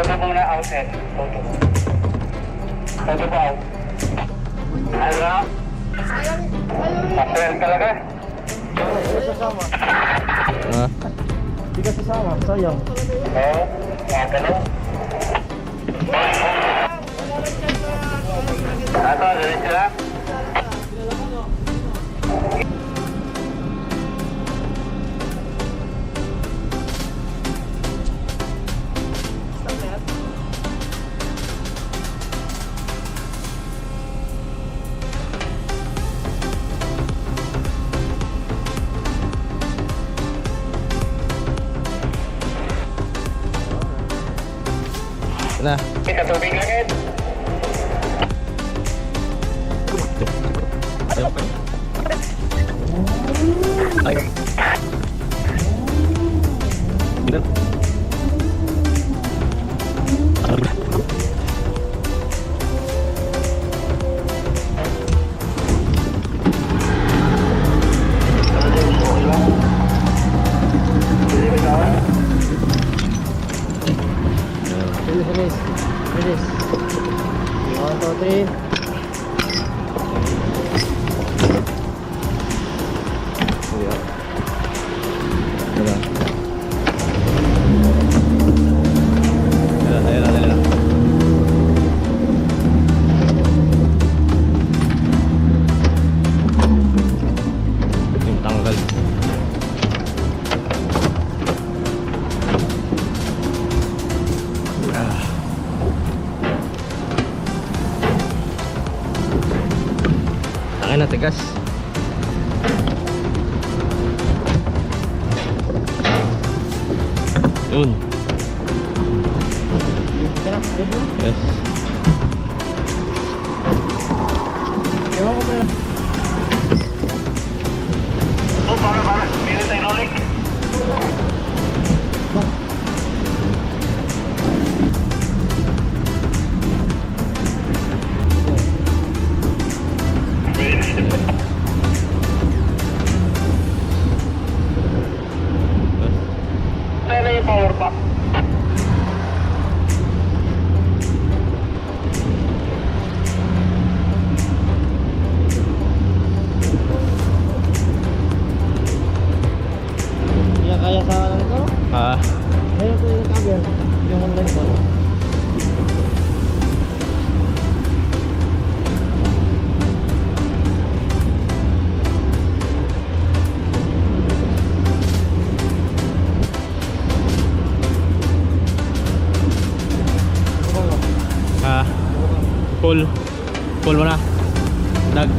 Toto muna out head. Toto. Toto pa out. Ano? Pasel ka lang eh. Sasama. Ha? Hindi ka sasama, sayang. Oo, mga ganun. Ato, diretso lang. Na. Kita tubig lang Ed. Ay. Bilang. Finish. 1, 2, 3. Ang natigas. Yun. Yes. Ewan ko pala. Oh, para. Meron tayo nolik. Ano yung power pack? Kaya sa ano ko? Ah. Ayun ko yung cover. Yung online ko. Ah. Full mo na. Dag.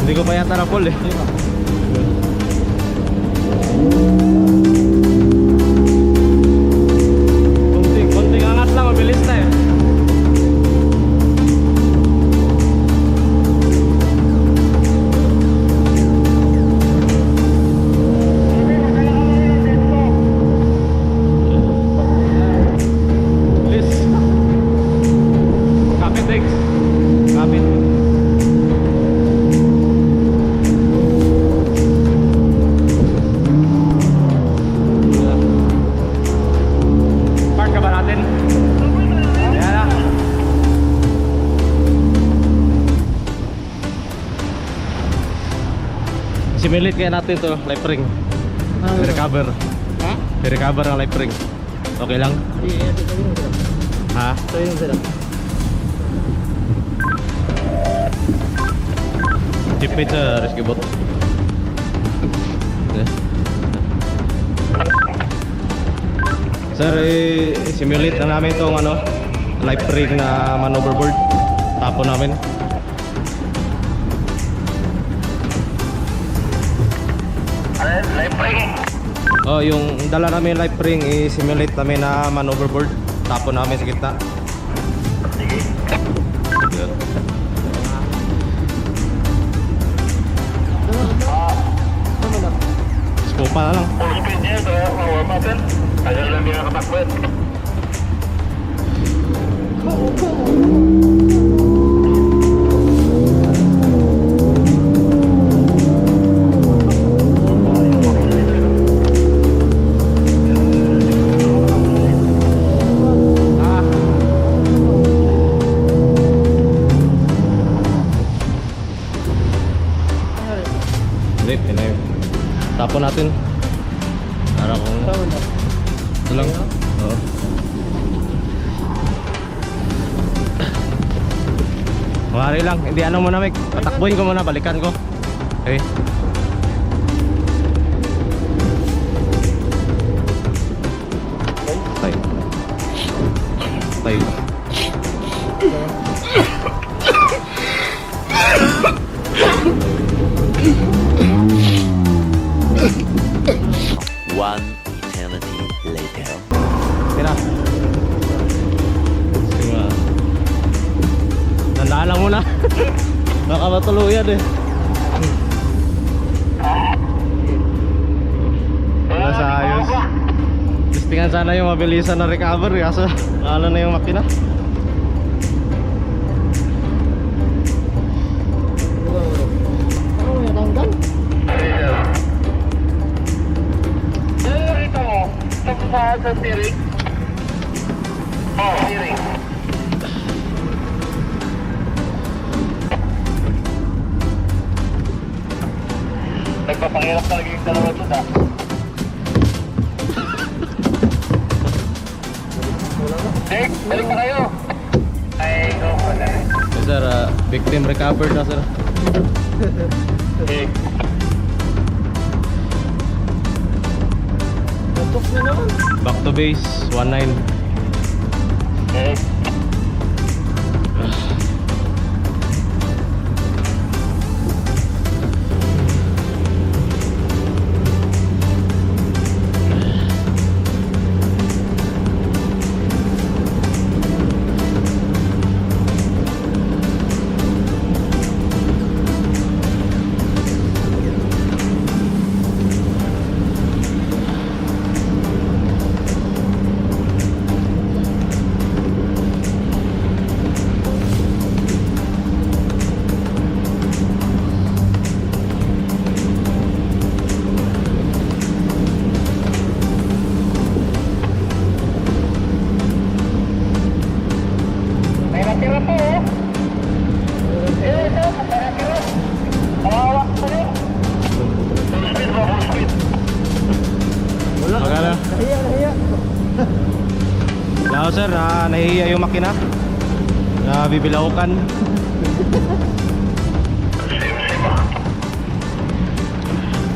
Hindi ko pa yata na-pull eh. Konting angat lang, mabilis na eh. Bilis. Thanks. Kapit. Park ka ba natin? Ayan na. Similit kaya natin to, life ring. I-recover. Ha? I-recover ang life ring. Okay lang? Iya, ito yung sila. Ha? Ito yung sila. Tipid sa rescue boat. Sir, simulate na namin itong life ring na manoverboard. Tapon namin. Life ring. Oh, yung dala namin life ring, i-simulate namin na manoverboard. Tapon namin sa gitna. Sige. Good. Ano na? Scopa na lang. Full speed niya ito. Warm up yan. Tagal lang din nakatakbo yan. Hindi, pinay. Tapon natin. Para kung... Ano na? Ito lang. Oo. Mari lang, hindi ano muna Mike. Patakbuhin ko muna, balikan ko. Okay. Tayo. Tayo. One eternity later. Tira. Sige. Tandaan lang muna. Baka matuluyan eh. Wala sa ayos. Testingan sana yung mabilisan na recover kaso ano na yung makina. Ano yung tanggal? Rito mo. Sa steering. Steering. Nagpapangirap talaga yung dalawa ito ha. Dick, balik na kayo. Ay, go pa na. Yes, sir, victim recovered na sir. Dick. Tutok na naman. Back to base 19. Dick. May natira po oh. Ito, may natira. Kawawa ko sa'yo. Full speed ba? Full speed. Magana. Nahiya. Lao sir, nahihiya yung makina. Nabibilaukan.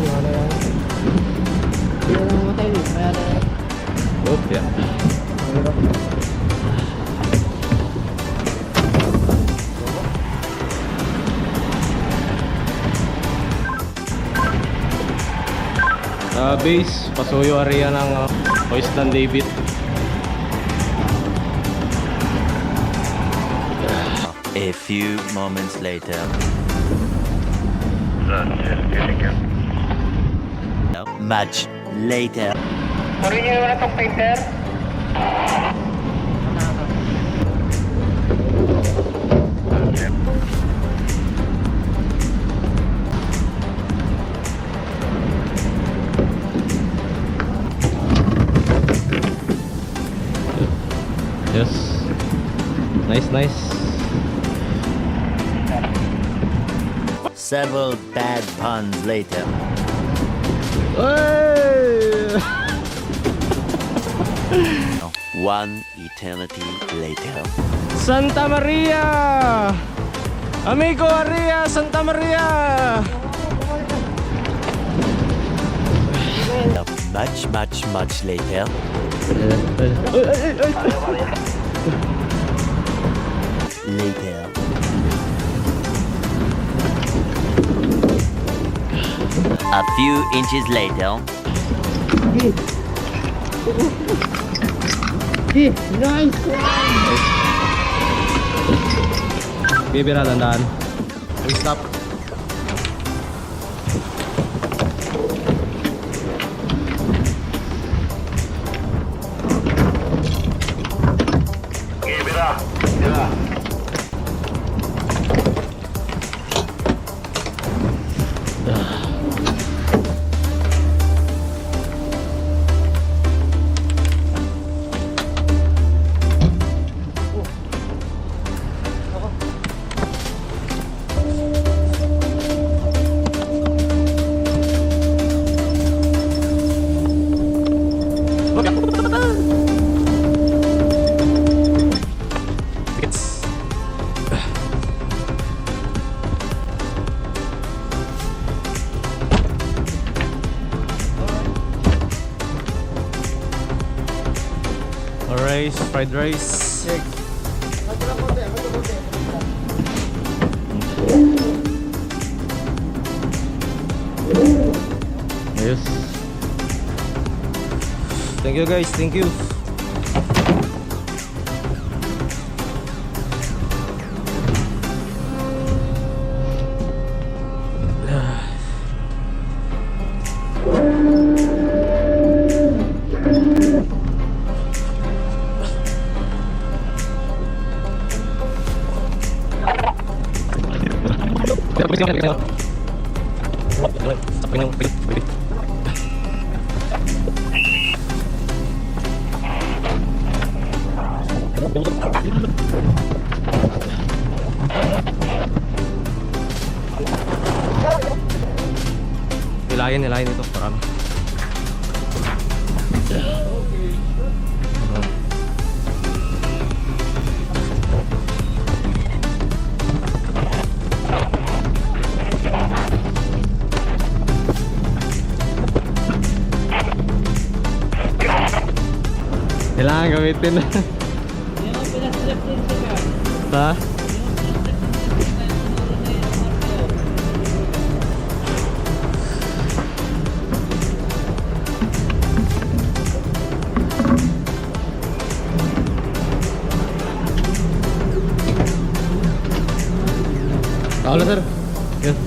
Ano yan? Hindi na mamatay din. Kaya na yan. Oh, yeah. Mahirap. Base, pasuyo area ng Oisland David. A few moments later. Much later. Kunin niyo na itong painter. Nice, nice. Several bad puns later. Hey! One eternity later. Santa Maria! Amigo Aria, Santa Maria! Much later. Later. A few inches later. Nice one! Bibira, dandaan. We stop. Bira. Bira. Rice, fried rice. Ayos. Thank you guys, thank you. Nilayan ito parang. Kailangan gamitin na. Ha? Halo sir. Yes.